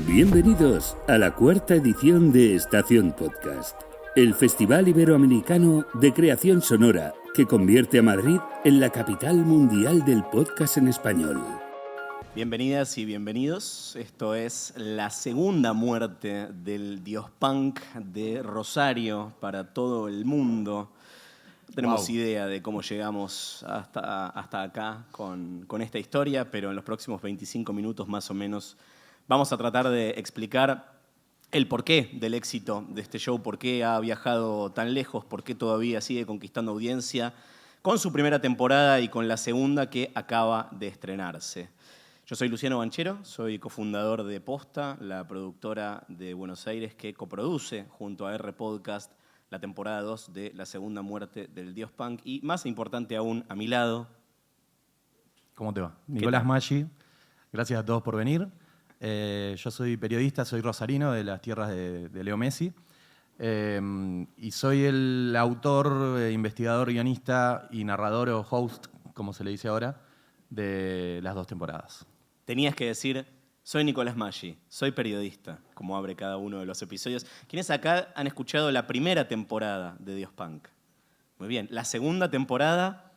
Bienvenidos a la cuarta edición de Estación Podcast, el festival iberoamericano de creación sonora que convierte a Madrid en la capital mundial del podcast en español. Bienvenidas y bienvenidos. Esto es la segunda muerte del dios punk de Rosario para todo el mundo. No tenemos idea de cómo llegamos hasta acá con esta historia, pero en los próximos 25 minutos más o menos vamos a tratar de explicar el porqué del éxito de este show, por qué ha viajado tan lejos, por qué todavía sigue conquistando audiencia con su primera temporada y con la segunda que acaba de estrenarse. Yo soy Luciano Banchero, soy cofundador de Posta, la productora de Buenos Aires que coproduce junto a R Podcast la temporada 2 de La segunda muerte del dios punk. Y más importante aún, a mi lado... ¿Cómo te va? Nicolás Maggi, gracias a todos por venir. Yo soy periodista, soy rosarino de las tierras de Leo Messi y soy el autor, investigador, guionista y narrador o host, como se le dice ahora, de las 2 temporadas. Tenías que decir, soy Nicolás Maggi, soy periodista, como abre cada uno de los episodios. ¿Quiénes acá han escuchado la primera temporada de Dios Punk? Muy bien, la segunda temporada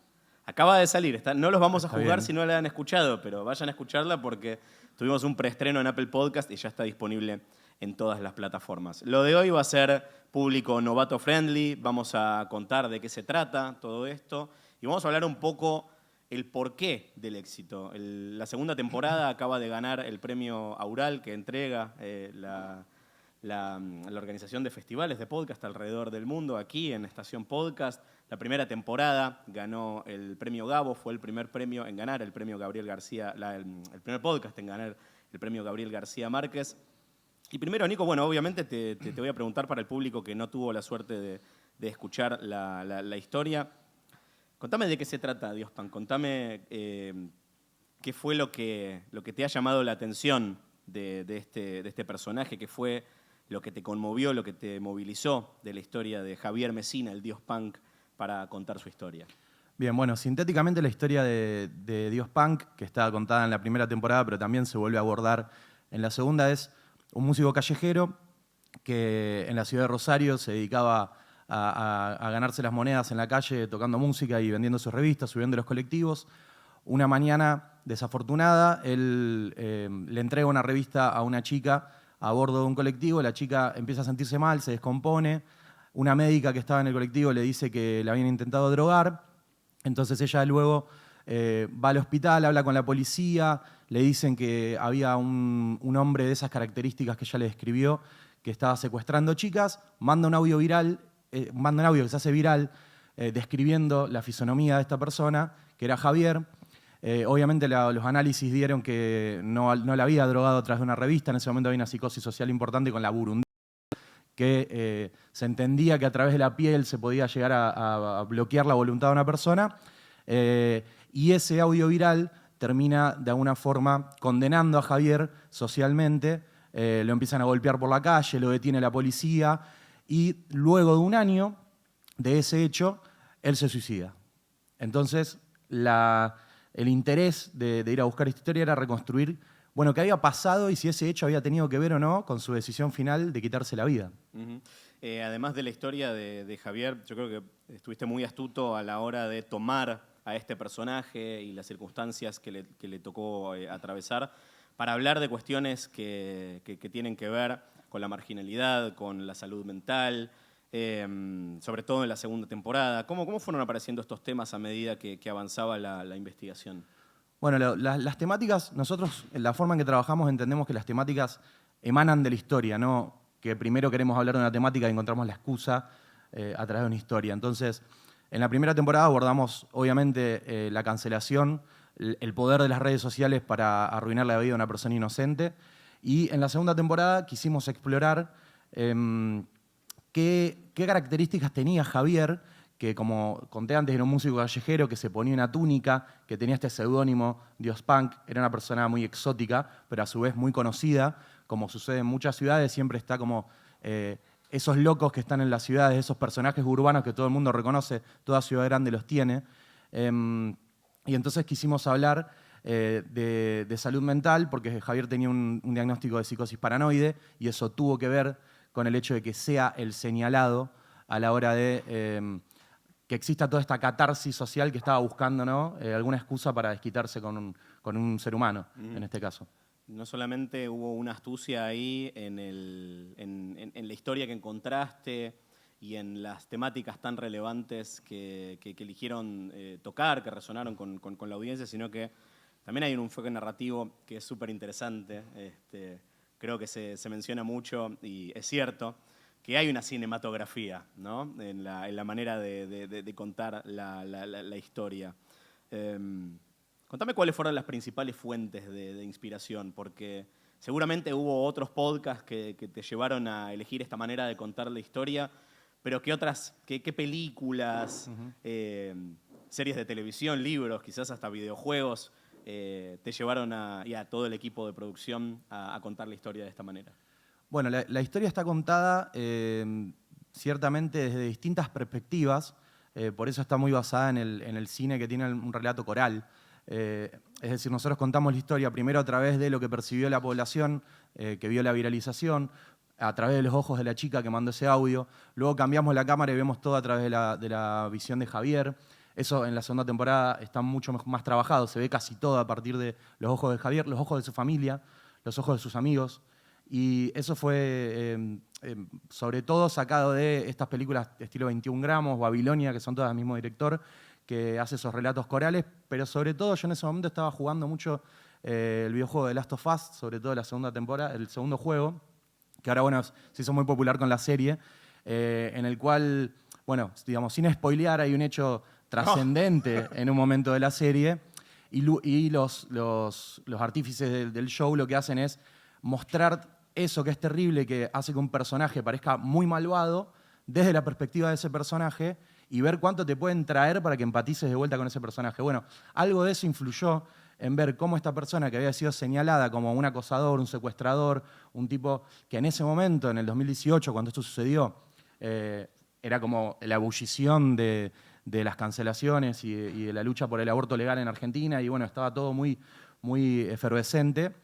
acaba de salir. No los vamos a juzgar si no la han escuchado, pero vayan a escucharla porque tuvimos un preestreno en Apple Podcast y ya está disponible en todas las plataformas. Lo de hoy va a ser público novato friendly, vamos a contar de qué se trata todo esto y vamos a hablar un poco el porqué del éxito. La segunda temporada acaba de ganar el premio Aural que entrega la organización de festivales de podcast alrededor del mundo, aquí en Estación Podcast. La primera temporada ganó el premio Gabo, fue el primer premio en ganar el premio Gabriel García, el primer podcast en ganar el premio Gabriel García Márquez. Y primero, Nico, bueno, obviamente te voy a preguntar para el público que no tuvo la suerte de escuchar la historia. Contame de qué se trata Dios Punk, contame qué fue lo que te ha llamado la atención de este personaje, qué fue lo que te conmovió, lo que te movilizó de la historia de Javier Mesina, el Dios Punk, para contar su historia. Bien, bueno, sintéticamente la historia de Dios Punk, que está contada en la primera temporada, pero también se vuelve a abordar en la segunda, es un músico callejero que en la ciudad de Rosario se dedicaba a ganarse las monedas en la calle tocando música y vendiendo sus revistas, subiendo los colectivos. Una mañana desafortunada, él le entrega una revista a una chica a bordo de un colectivo, la chica empieza a sentirse mal, se descompone, una médica que estaba en el colectivo le dice que la habían intentado drogar, entonces ella luego va al hospital, habla con la policía, le dicen que había un hombre de esas características que ella le describió, que estaba secuestrando chicas, manda un audio que se hace viral describiendo la fisonomía de esta persona, que era Javier. Obviamente los análisis dieron que no la había drogado a través de una revista, en ese momento había una psicosis social importante con la burundina, que se entendía que a través de la piel se podía llegar a bloquear la voluntad de una persona, y ese audio viral termina de alguna forma condenando a Javier socialmente, lo empiezan a golpear por la calle, lo detiene la policía, y luego de un año de ese hecho, él se suicida. Entonces, el interés de ir a buscar esta historia era reconstruir, bueno, qué había pasado y si ese hecho había tenido que ver o no con su decisión final de quitarse la vida. Uh-huh. Además de la historia de Javier, yo creo que estuviste muy astuto a la hora de tomar a este personaje y las circunstancias que le tocó atravesar para hablar de cuestiones que tienen que ver con la marginalidad, con la salud mental, sobre todo en la segunda temporada. ¿Cómo fueron apareciendo estos temas a medida que avanzaba la investigación? Bueno, las temáticas, nosotros, en la forma en que trabajamos, entendemos que las temáticas emanan de la historia, no que primero queremos hablar de una temática y encontramos la excusa a través de una historia. Entonces, en la primera temporada abordamos, obviamente, la cancelación, el poder de las redes sociales para arruinar la vida de una persona inocente. Y en la segunda temporada quisimos explorar qué características tenía Javier, que como conté antes era un músico callejero que se ponía una túnica, que tenía este seudónimo Dios Punk, era una persona muy exótica, pero a su vez muy conocida, como sucede en muchas ciudades, siempre está como esos locos que están en las ciudades, esos personajes urbanos que todo el mundo reconoce, toda ciudad grande los tiene. Y entonces quisimos hablar de salud mental, porque Javier tenía un diagnóstico de psicosis paranoide y eso tuvo que ver con el hecho de que sea el señalado a la hora de que exista toda esta catarsis social que estaba buscando, ¿no? Alguna excusa para desquitarse con un ser humano, en este caso. No solamente hubo una astucia ahí en la historia que encontraste y en las temáticas tan relevantes que eligieron tocar, que resonaron con la audiencia, sino que también hay un enfoque narrativo que es súper interesante. Creo que se menciona mucho y es cierto que hay una cinematografía, ¿no? en la manera de contar la historia. Contame cuáles fueron las principales fuentes de inspiración, porque seguramente hubo otros podcasts que te llevaron a elegir esta manera de contar la historia, pero qué películas, series de televisión, libros, quizás hasta videojuegos, te llevaron y a todo el equipo de producción a contar la historia de esta manera. Bueno, la historia está contada ciertamente desde distintas perspectivas, por eso está muy basada en el cine que tiene un relato coral. Es decir, nosotros contamos la historia primero a través de lo que percibió la población, que vio la viralización, a través de los ojos de la chica que mandó ese audio. Luego cambiamos la cámara y vemos todo a través de la visión de Javier. Eso en la segunda temporada está mucho más trabajado, se ve casi todo a partir de los ojos de Javier, los ojos de su familia, los ojos de sus amigos. Y eso fue sobre todo sacado de estas películas de estilo 21 gramos, Babilonia, que son todas del mismo director, que hace esos relatos corales, pero sobre todo yo en ese momento estaba jugando mucho el videojuego de Last of Us, sobre todo la segunda temporada, el segundo juego, que ahora bueno, se hizo muy popular con la serie, en el cual, bueno, digamos, sin spoilear, hay un hecho trascendente en un momento de la serie, y los artífices del show lo que hacen es mostrar eso que es terrible, que hace que un personaje parezca muy malvado, desde la perspectiva de ese personaje, y ver cuánto te pueden traer para que empatices de vuelta con ese personaje. Bueno, algo de eso influyó en ver cómo esta persona que había sido señalada como un acosador, un secuestrador, un tipo que en ese momento, en el 2018, cuando esto sucedió, era como la ebullición de las cancelaciones y de la lucha por el aborto legal en Argentina, y bueno, estaba todo muy, muy efervescente.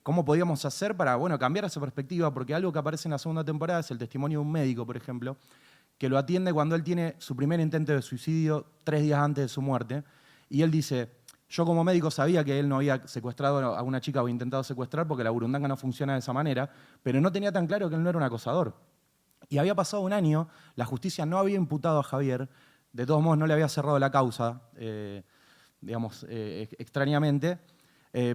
¿Cómo podíamos hacer para cambiar esa perspectiva? Porque algo que aparece en la segunda temporada es el testimonio de un médico, por ejemplo, que lo atiende cuando él tiene su primer intento de suicidio 3 días antes de su muerte. Y él dice, yo como médico sabía que él no había secuestrado a una chica o intentado secuestrar porque la burundanga no funciona de esa manera, pero no tenía tan claro que él no era un acosador. Y había pasado un año, la justicia no había imputado a Javier, de todos modos no le había cerrado la causa, extrañamente,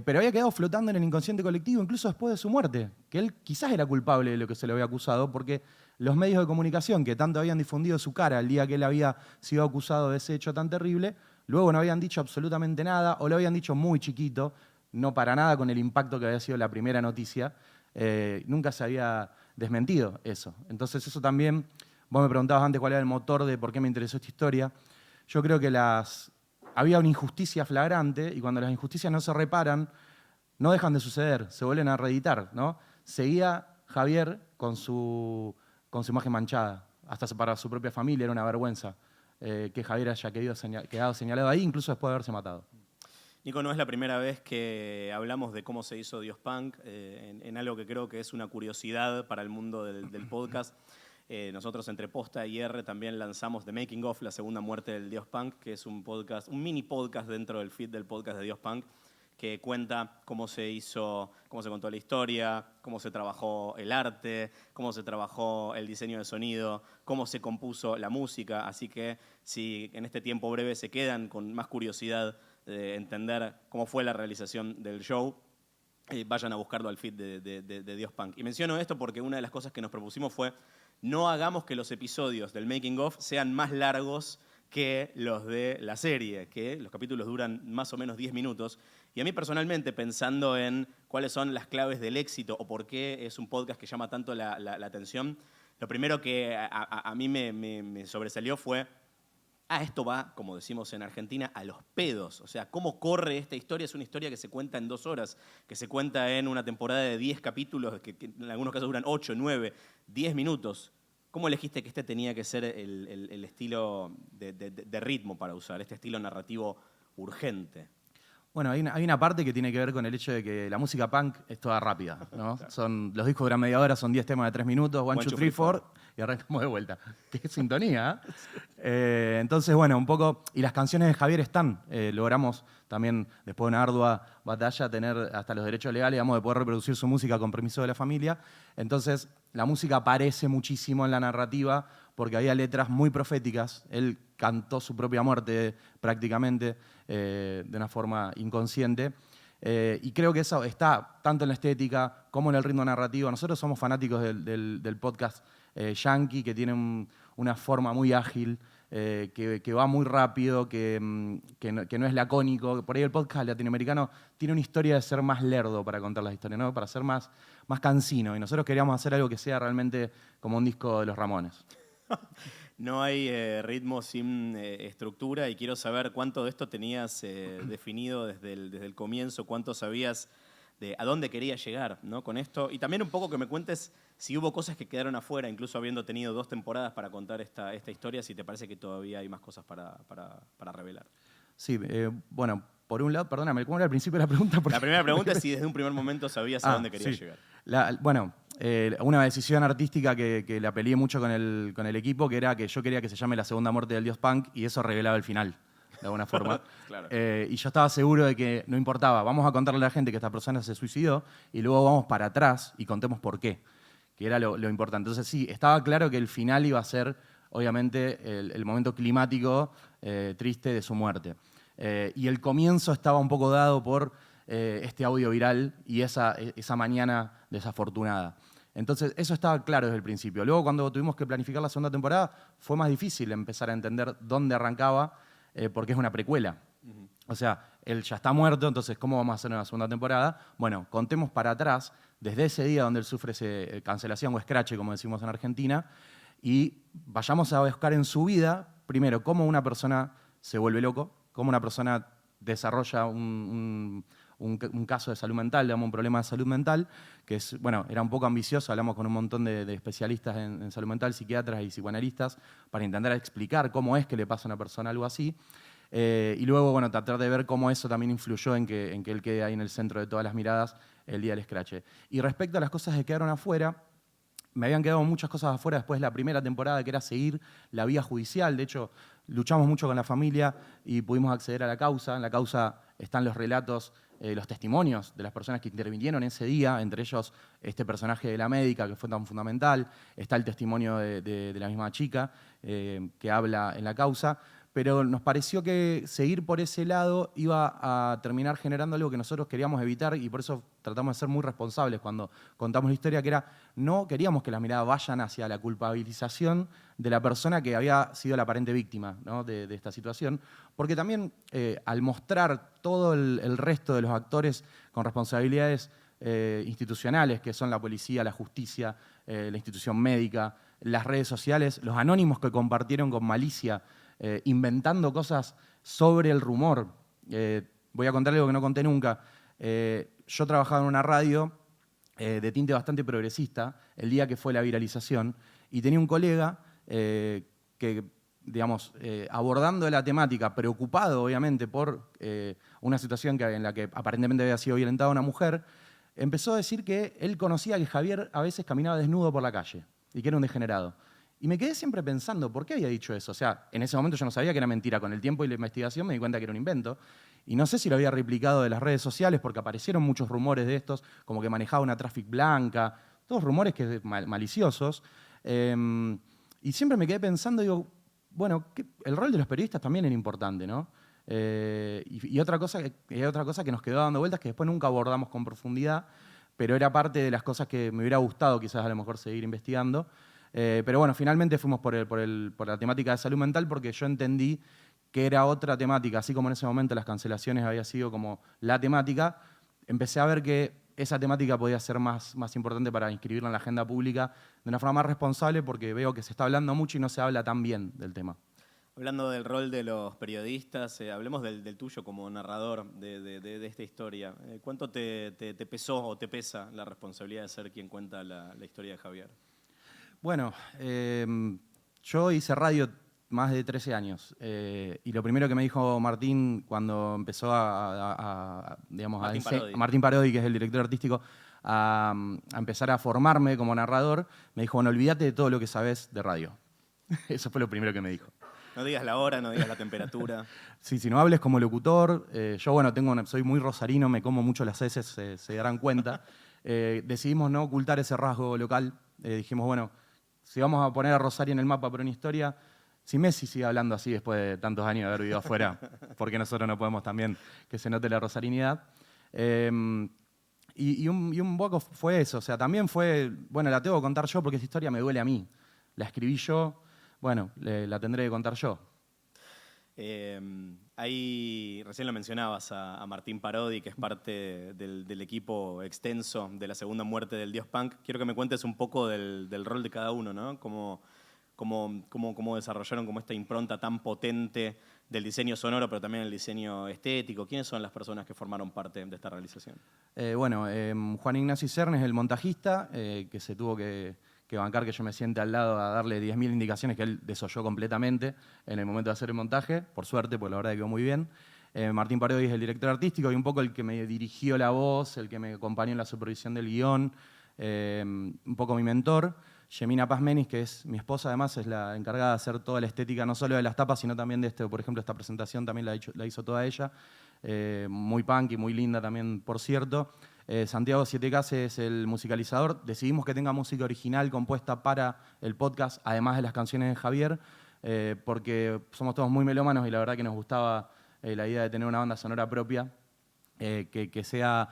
pero había quedado flotando en el inconsciente colectivo incluso después de su muerte, que él quizás era culpable de lo que se le había acusado, porque los medios de comunicación que tanto habían difundido su cara el día que él había sido acusado de ese hecho tan terrible, luego no habían dicho absolutamente nada, o lo habían dicho muy chiquito, no para nada con el impacto que había sido la primera noticia. Nunca se había desmentido eso. Entonces eso también, vos me preguntabas antes cuál era el motor de por qué me interesó esta historia. Yo creo que había una injusticia flagrante, y cuando las injusticias no se reparan, no dejan de suceder, se vuelven a reeditar, ¿no? Seguía Javier con su imagen manchada, hasta para su propia familia era una vergüenza que Javier haya quedado señalado ahí, incluso después de haberse matado. Nico, no es la primera vez que hablamos de cómo se hizo Dios Punk, en algo que creo que es una curiosidad para el mundo del podcast. Nosotros entre Posta y R también lanzamos The Making of, la segunda muerte del Dios Punk, que es un podcast, un mini podcast dentro del feed del podcast de Dios Punk, que cuenta cómo se hizo, cómo se contó la historia, cómo se trabajó el arte, cómo se trabajó el diseño de sonido, cómo se compuso la música. Así que si en este tiempo breve se quedan con más curiosidad de entender cómo fue la realización del show, vayan a buscarlo al feed de Dios Punk. Y menciono esto porque una de las cosas que nos propusimos fue no hagamos que los episodios del Making of sean más largos que los de la serie, que los capítulos duran más o menos 10 minutos. Y a mí personalmente, pensando en cuáles son las claves del éxito o por qué es un podcast que llama tanto la atención, lo primero que a mí me sobresalió fue, esto va, como decimos en Argentina, a los pedos. O sea, cómo corre esta historia. Es una historia que se cuenta en 2 horas, que se cuenta en una temporada de 10 capítulos, que en algunos casos duran 8, 9, 10 minutos. ¿Cómo elegiste que este tenía que ser el estilo de ritmo para usar, este estilo narrativo urgente? Bueno, hay una parte que tiene que ver con el hecho de que la música punk es toda rápida, ¿no? Los discos duran media hora, son 10 temas de 3 minutos, 1, 2, 3, 4, y arrancamos de vuelta. Qué sintonía, ¿eh? Entonces, bueno, un poco... Y las canciones de Javier están. Logramos también, después de una ardua batalla, tener hasta los derechos legales, digamos, de poder reproducir su música con permiso de la familia. Entonces, la música aparece muchísimo en la narrativa porque había letras muy proféticas. Él cantó su propia muerte prácticamente de una forma inconsciente. Y creo que eso está tanto en la estética como en el ritmo narrativo. Nosotros somos fanáticos del podcast yankee, que tiene una forma muy ágil, que va muy rápido, que no es lacónico. Por ahí el podcast latinoamericano tiene una historia de ser más lerdo para contar las historias, ¿no? Para ser más cansino. Y nosotros queríamos hacer algo que sea realmente como un disco de los Ramones. No hay ritmo sin estructura y quiero saber cuánto de esto tenías definido desde el comienzo, cuánto sabías de a dónde querías llegar, ¿no? Con esto. Y también un poco que me cuentes si hubo cosas que quedaron afuera, incluso habiendo tenido 2 temporadas para contar esta historia, si te parece que todavía hay más cosas para revelar. Sí, bueno, por un lado, perdóname, ¿cómo era al principio de la pregunta? La primera pregunta es si desde un primer momento sabías a dónde querías llegar. Una decisión artística que la peleé mucho con el equipo, que era que yo quería que se llame La Segunda Muerte del Dios Punk, y eso revelaba el final, de alguna forma. Claro. Y yo estaba seguro de que no importaba, vamos a contarle a la gente que esta persona se suicidó, y luego vamos para atrás y contemos por qué, que era lo importante. Entonces sí, estaba claro que el final iba a ser, obviamente, el momento climático triste de su muerte. Y el comienzo estaba un poco dado por este audio viral y esa mañana desafortunada. Entonces, eso estaba claro desde el principio. Luego, cuando tuvimos que planificar la segunda temporada, fue más difícil empezar a entender dónde arrancaba, porque es una precuela. O sea, él ya está muerto, entonces, ¿cómo vamos a hacer una segunda temporada? Bueno, contemos para atrás, desde ese día donde él sufre esa cancelación o escrache, como decimos en Argentina, y vayamos a buscar en su vida, primero, cómo una persona se vuelve loco, cómo una persona desarrolla un caso de salud mental, digamos, un problema de salud mental, que es, bueno, era un poco ambicioso, hablamos con un montón de especialistas en salud mental, psiquiatras y psicoanalistas, para intentar explicar cómo es que le pasa a una persona algo así. Y luego, bueno, tratar de ver cómo eso también influyó en que él quede ahí en el centro de todas las miradas el día del escrache. Y respecto a las cosas que quedaron afuera, me habían quedado muchas cosas afuera después de la primera temporada, que era seguir la vía judicial. De hecho, luchamos mucho con la familia y pudimos acceder a la causa. En la causa están los relatos, los testimonios de las personas que intervinieron ese día, entre ellos este personaje de la médica que fue tan fundamental. Está el testimonio de la misma chica que habla en la causa. Pero nos pareció que seguir por ese lado iba a terminar generando algo que nosotros queríamos evitar, y por eso tratamos de ser muy responsables cuando contamos la historia, que era, no queríamos que las miradas vayan hacia la culpabilización de la persona que había sido la aparente víctima, ¿no? de esta situación, porque también al mostrar todo el resto de los actores con responsabilidades institucionales, que son la policía, la justicia, la institución médica, las redes sociales, los anónimos que compartieron con malicia, inventando cosas sobre el rumor. Voy a contar algo que no conté nunca. Yo trabajaba en una radio de tinte bastante progresista el día que fue la viralización, y tenía un colega que, digamos, abordando la temática, preocupado obviamente por una situación en la que aparentemente había sido violentada una mujer, empezó a decir que él conocía que Javier a veces caminaba desnudo por la calle y que era un degenerado. Y me quedé siempre pensando, ¿por qué había dicho eso? O sea, en ese momento yo no sabía que era mentira. Con el tiempo y la investigación me di cuenta que era un invento. Y no sé si lo había replicado de las redes sociales, porque aparecieron muchos rumores de estos, como que manejaba una traffic blanca, todos rumores maliciosos. Y siempre me quedé pensando, digo, bueno, el rol de los periodistas también era importante, ¿no? Y otra cosa que nos quedó dando vueltas, que después nunca abordamos con profundidad, pero era parte de las cosas que me hubiera gustado quizás a lo mejor seguir investigando. Pero bueno, finalmente fuimos por la temática de salud mental, porque yo entendí que era otra temática. Así como en ese momento las cancelaciones había sido como la temática, empecé a ver que esa temática podía ser más importante para inscribirla en la agenda pública de una forma más responsable, porque veo que se está hablando mucho y no se habla tan bien del tema. Hablando del rol de los periodistas, hablemos del tuyo como narrador de esta historia. ¿Cuánto te pesó o te pesa la responsabilidad de ser quien cuenta la historia de Javier? Bueno, yo hice radio más de 13 años. Y lo primero que me dijo Martín cuando empezó digamos, Martín Parodi, que es el director artístico, a empezar a formarme como narrador, me dijo, bueno, olvídate de todo lo que sabes de radio. Eso fue lo primero que me dijo. No digas la hora, no digas la temperatura. Sí, si no hables como locutor. Yo, bueno, soy muy rosarino, me como mucho las heces, se darán cuenta. Decidimos no ocultar ese rasgo local. Dijimos, bueno, si vamos a poner a Rosario en el mapa por una historia, si Messi sigue hablando así después de tantos años de haber vivido afuera, ¿por qué nosotros no podemos también que se note la rosarinidad? Y un poco fue eso, o sea, también fue, bueno, la tengo que contar yo porque esa historia me duele a mí. La escribí yo, bueno, la tendré que contar yo. Ahí recién lo mencionabas a Martín Parodi, que es parte del equipo extenso de la segunda muerte del Dios Punk. Quiero que me cuentes un poco del rol de cada uno, ¿no? Cómo desarrollaron como esta impronta tan potente del diseño sonoro, pero también el diseño estético. ¿Quiénes son las personas que formaron parte de esta realización? Juan Ignacio Cernes, el montajista, que se tuvo que bancar que yo me siente al lado a darle 10.000 indicaciones que él desoyó completamente en el momento de hacer el montaje, por suerte, porque la verdad que quedó muy bien. Martín Parodi es el director artístico y un poco el que me dirigió la voz, el que me acompañó en la supervisión del guión, un poco mi mentor. Yemina Pazmenis, que es mi esposa, además, es la encargada de hacer toda la estética, no solo de las tapas, sino también de por ejemplo, esta presentación también la hizo toda ella. Muy punk y muy linda también, por cierto. Santiago Sietecase es el musicalizador. Decidimos que tenga música original compuesta para el podcast, además de las canciones de Javier, porque somos todos muy melómanos y la verdad que nos gustaba la idea de tener una banda sonora propia, que sea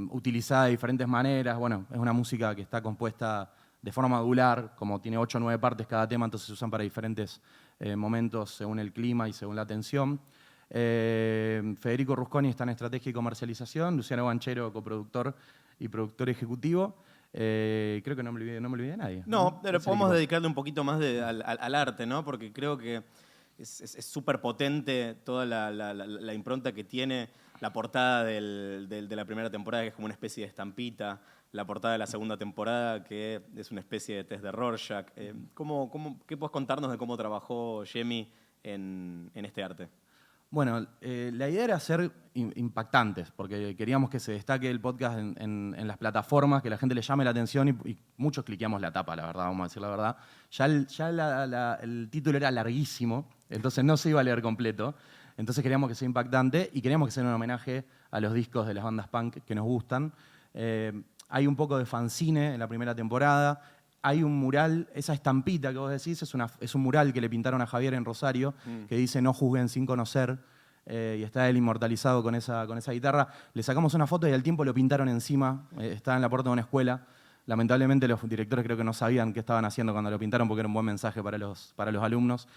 utilizada de diferentes maneras. Bueno, es una música que está compuesta de forma modular, como tiene 8 o 9 partes cada tema, entonces se usan para diferentes momentos según el clima y según la tensión. Federico Rusconi está en estrategia y comercialización, Luciano Banchero, coproductor y productor ejecutivo. Creo que no me olvidé de nadie. No, pero podemos dedicarle un poquito más al arte, ¿no? Porque creo que es súper potente toda la impronta que tiene la portada de la primera temporada, que es como una especie de estampita, la portada de la segunda temporada, que es una especie de test de Rorschach. ¿Qué puedes contarnos de cómo trabajó Yemi en este arte? Bueno, la idea era ser impactantes, porque queríamos que se destaque el podcast en las plataformas, que la gente le llame la atención y muchos cliqueamos la tapa, la verdad, vamos a decir la verdad. El título era larguísimo, entonces no se iba a leer completo. Entonces queríamos que sea impactante y queríamos que sea un homenaje a los discos de las bandas punk que nos gustan. Hay un poco de fanzine en la primera temporada. Hay un mural, esa estampita que vos decís, es un mural que le pintaron a Javier en Rosario, que dice no juzguen sin conocer, y está él inmortalizado con esa guitarra. Le sacamos una foto y al tiempo lo pintaron encima, está en la puerta de una escuela. Lamentablemente los directores creo que no sabían qué estaban haciendo cuando lo pintaron porque era un buen mensaje para los alumnos.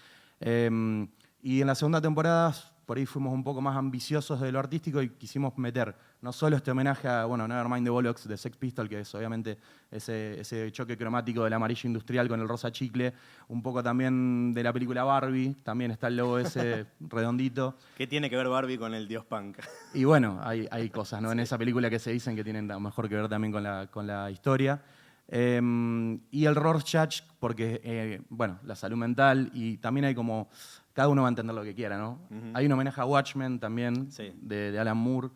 Y en la segunda temporada por ahí fuimos un poco más ambiciosos de lo artístico y quisimos meter no solo este homenaje a Nevermind the Bollocks de Sex Pistols, que es obviamente ese choque cromático del amarillo industrial con el rosa chicle, un poco también de la película Barbie, también está el logo ese redondito. ¿Qué tiene que ver Barbie con el dios punk? Y bueno, hay cosas, ¿no? Sí. En esa película que se dicen que tienen a lo mejor que ver también con la historia. Y el Rorschach, porque, la salud mental y también hay como... Cada uno va a entender lo que quiera, ¿no? Uh-huh. Hay un homenaje a Watchmen también, sí, de Alan Moore.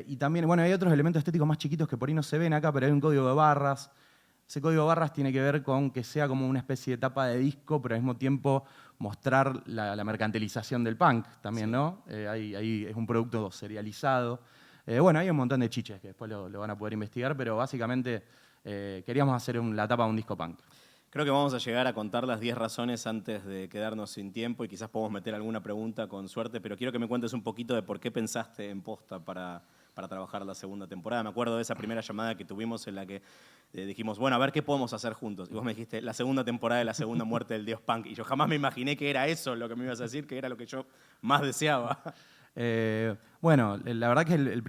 Y también, hay otros elementos estéticos más chiquitos que por ahí no se ven acá, pero hay un código de barras. Ese código de barras tiene que ver con que sea como una especie de tapa de disco, pero al mismo tiempo mostrar la mercantilización del punk también, sí, ¿no? Ahí es un producto serializado. Hay un montón de chiches que después lo van a poder investigar, pero básicamente queríamos hacer la tapa de un disco punk. Creo que vamos a llegar a contar las 10 razones antes de quedarnos sin tiempo y quizás podemos meter alguna pregunta con suerte, pero quiero que me cuentes un poquito de por qué pensaste en Posta para trabajar la segunda temporada. Me acuerdo de esa primera llamada que tuvimos en la que dijimos, bueno, a ver qué podemos hacer juntos. Y vos me dijiste, la segunda temporada de la segunda muerte del dios punk. Y yo jamás me imaginé que era eso lo que me ibas a decir, que era lo que yo más deseaba. La verdad que la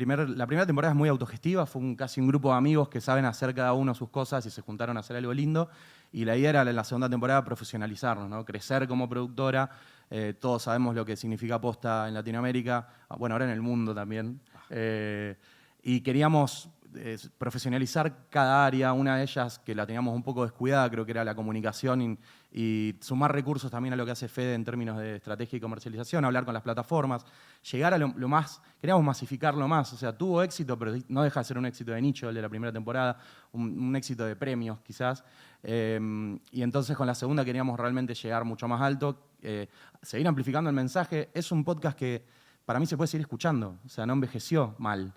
primera temporada es muy autogestiva, fue casi un grupo de amigos que saben hacer cada uno sus cosas y se juntaron a hacer algo lindo. Y la idea era en la segunda temporada profesionalizarnos, ¿no? Crecer como productora. Todos sabemos lo que significa Posta en Latinoamérica, ahora en el mundo también. Y queríamos profesionalizar cada área. Una de ellas, que la teníamos un poco descuidada, creo que era la comunicación y sumar recursos también a lo que hace Fede en términos de estrategia y comercialización, hablar con las plataformas, llegar a lo más, queríamos masificarlo más. O sea, tuvo éxito, pero no deja de ser un éxito de nicho el de la primera temporada, un éxito de premios quizás. Y entonces con la segunda queríamos realmente llegar mucho más alto, seguir amplificando el mensaje. Es un podcast que para mí se puede seguir escuchando, o sea, no envejeció mal.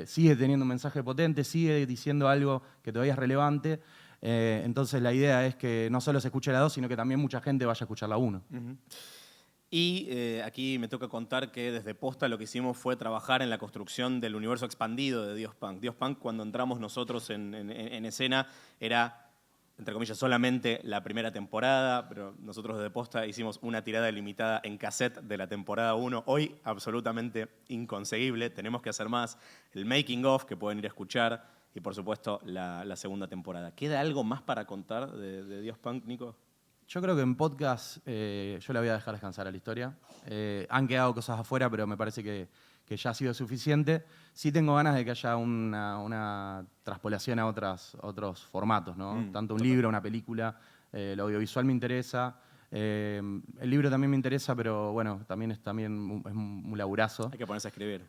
Sigue teniendo un mensaje potente, sigue diciendo algo que todavía es relevante. Entonces la idea es que no solo se escuche la 2, sino que también mucha gente vaya a escuchar la 1. Y aquí me toca contar que desde Posta lo que hicimos fue trabajar en la construcción del universo expandido de Dios Punk. Dios Punk, cuando entramos nosotros en escena, era, entre comillas, solamente la primera temporada, pero nosotros desde Posta hicimos una tirada limitada en cassette de la temporada 1. Hoy, absolutamente inconseguible, tenemos que hacer más. El making of, que pueden ir a escuchar, y por supuesto, la segunda temporada. ¿Queda algo más para contar de Dios Punk, Nico? Yo creo que en podcast yo la voy a dejar descansar a la historia. Han quedado cosas afuera, pero me parece que ya ha sido suficiente. Sí tengo ganas de que haya una traspolación a otros formatos, ¿no? Tanto un libro, una película, lo audiovisual me interesa. El libro también me interesa, pero bueno, también es un laburazo. Hay que ponerse a escribir.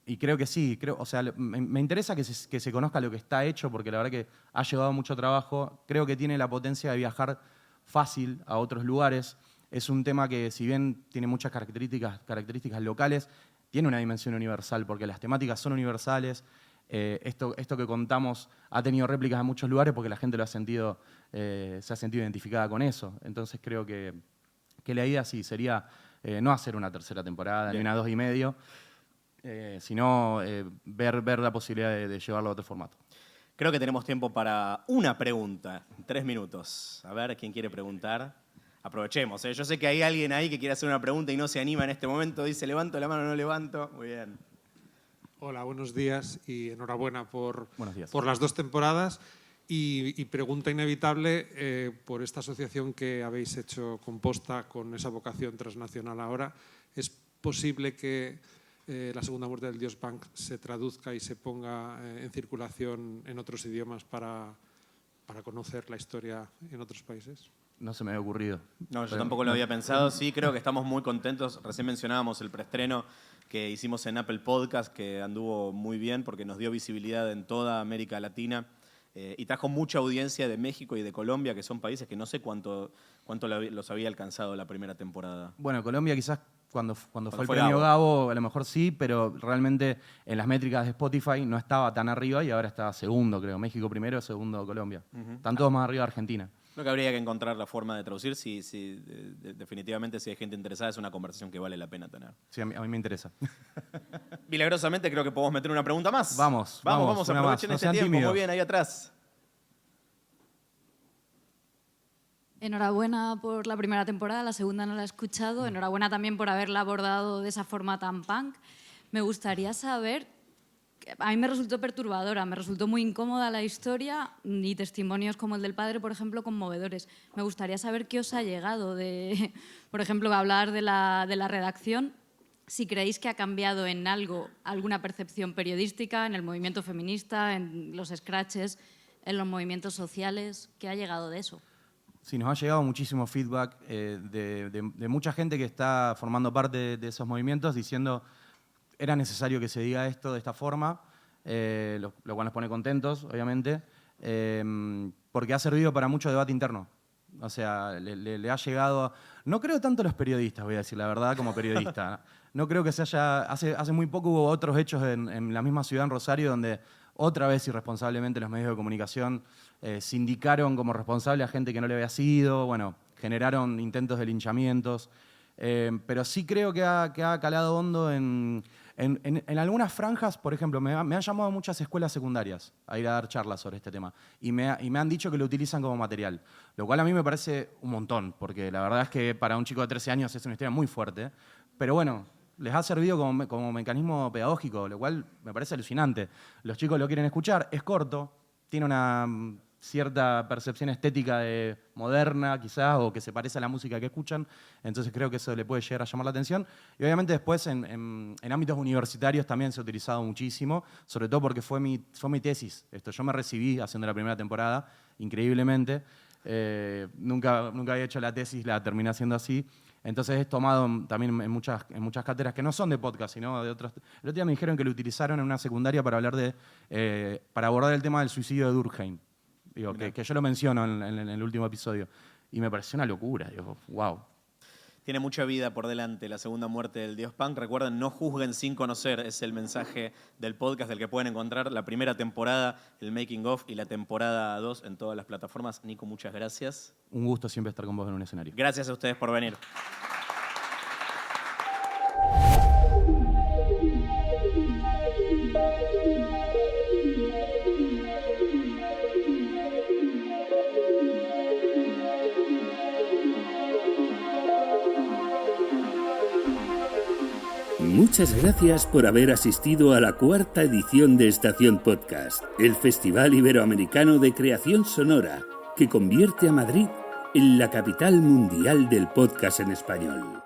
Y creo que sí, o sea, me interesa que se conozca lo que está hecho, porque la verdad que ha llevado mucho trabajo. Creo que tiene la potencia de viajar fácil a otros lugares. Es un tema que, si bien tiene muchas características locales, tiene una dimensión universal, porque las temáticas son universales. Esto que contamos ha tenido réplicas en muchos lugares porque la gente se ha sentido identificada con eso. Entonces creo que la idea sí sería no hacer una tercera temporada, ni una 2,5, sino ver la posibilidad de llevarlo a otro formato. Creo que tenemos tiempo para una pregunta, 3 minutos. A ver, ¿quién quiere preguntar? Aprovechemos. Yo sé que hay alguien ahí que quiere hacer una pregunta y no se anima en este momento. Dice, levanto la mano, no levanto. Muy bien. Hola, buenos días y enhorabuena por las 2 temporadas. Y pregunta inevitable por esta asociación que habéis hecho con Posta, con esa vocación transnacional ahora. ¿Es posible que la segunda muerte del Dios Punk se traduzca y se ponga en circulación en otros idiomas para conocer la historia en otros países? No se me había ocurrido. No, yo tampoco lo había pensado. Sí, creo que estamos muy contentos. Recién mencionábamos el preestreno que hicimos en Apple Podcast, que anduvo muy bien porque nos dio visibilidad en toda América Latina y trajo mucha audiencia de México y de Colombia, que son países que no sé cuánto los había alcanzado la primera temporada. Bueno, Colombia quizás cuando fue el premio Gabo, a lo mejor sí, pero realmente en las métricas de Spotify no estaba tan arriba y ahora está segundo, creo. México primero, segundo Colombia. Están todos más arriba de Argentina. Creo que habría que encontrar la forma de traducir. Definitivamente, si hay gente interesada, es una conversación que vale la pena tener. Sí, a mí me interesa. Milagrosamente creo que podemos meter una pregunta más. Vamos, aprovechen este tiempo. Tímidos. Muy bien, ahí atrás. Enhorabuena por la primera temporada, la segunda no la he escuchado. Enhorabuena también por haberla abordado de esa forma tan punk. Me gustaría saber, a mí me resultó perturbadora, me resultó muy incómoda la historia y testimonios como el del padre, por ejemplo, conmovedores. Me gustaría saber qué os ha llegado de, por ejemplo, hablar de la redacción, si creéis que ha cambiado en algo alguna percepción periodística, en el movimiento feminista, en los scratches, en los movimientos sociales, ¿qué ha llegado de eso? Sí, nos ha llegado muchísimo feedback de mucha gente que está formando parte de esos movimientos diciendo era necesario que se diga esto de esta forma, lo cual nos pone contentos, obviamente, porque ha servido para mucho debate interno. O sea, le ha llegado... No creo tanto a los periodistas, voy a decir la verdad, como periodista. No creo que se haya... Hace muy poco hubo otros hechos en la misma ciudad, en Rosario, donde otra vez irresponsablemente los medios de comunicación sindicaron como responsable a gente que no le había sido, bueno, generaron intentos de linchamientos, pero sí creo que ha calado hondo en algunas franjas. Por ejemplo, me han llamado muchas escuelas secundarias a ir a dar charlas sobre este tema y me han dicho que lo utilizan como material, lo cual a mí me parece un montón, porque la verdad es que para un chico de 13 años es una historia muy fuerte, pero bueno, les ha servido como mecanismo pedagógico, lo cual me parece alucinante. Los chicos lo quieren escuchar, es corto, tiene cierta percepción estética moderna, quizás, o que se parece a la música que escuchan. Entonces creo que eso le puede llegar a llamar la atención. Y obviamente después en ámbitos universitarios también se ha utilizado muchísimo, sobre todo porque fue mi tesis. Yo me recibí haciendo la primera temporada, increíblemente. Nunca había hecho la tesis, la terminé haciendo así. Entonces es tomado también en muchas cátedras que no son de podcast, sino de otras. El otro día me dijeron que lo utilizaron en una secundaria para hablar para abordar el tema del suicidio de Durkheim. Digo, que yo lo menciono en el último episodio. Y me pareció una locura. Digo, wow. Tiene mucha vida por delante la segunda muerte del dios punk. Recuerden, no juzguen sin conocer. Es el mensaje del podcast del que pueden encontrar la primera temporada, el making of, y la temporada 2 en todas las plataformas. Nico, muchas gracias. Un gusto siempre estar con vos en un escenario. Gracias a ustedes por venir. Muchas gracias por haber asistido a la 4ª edición de Estación Podcast, el Festival Iberoamericano de Creación Sonora, que convierte a Madrid en la capital mundial del podcast en español.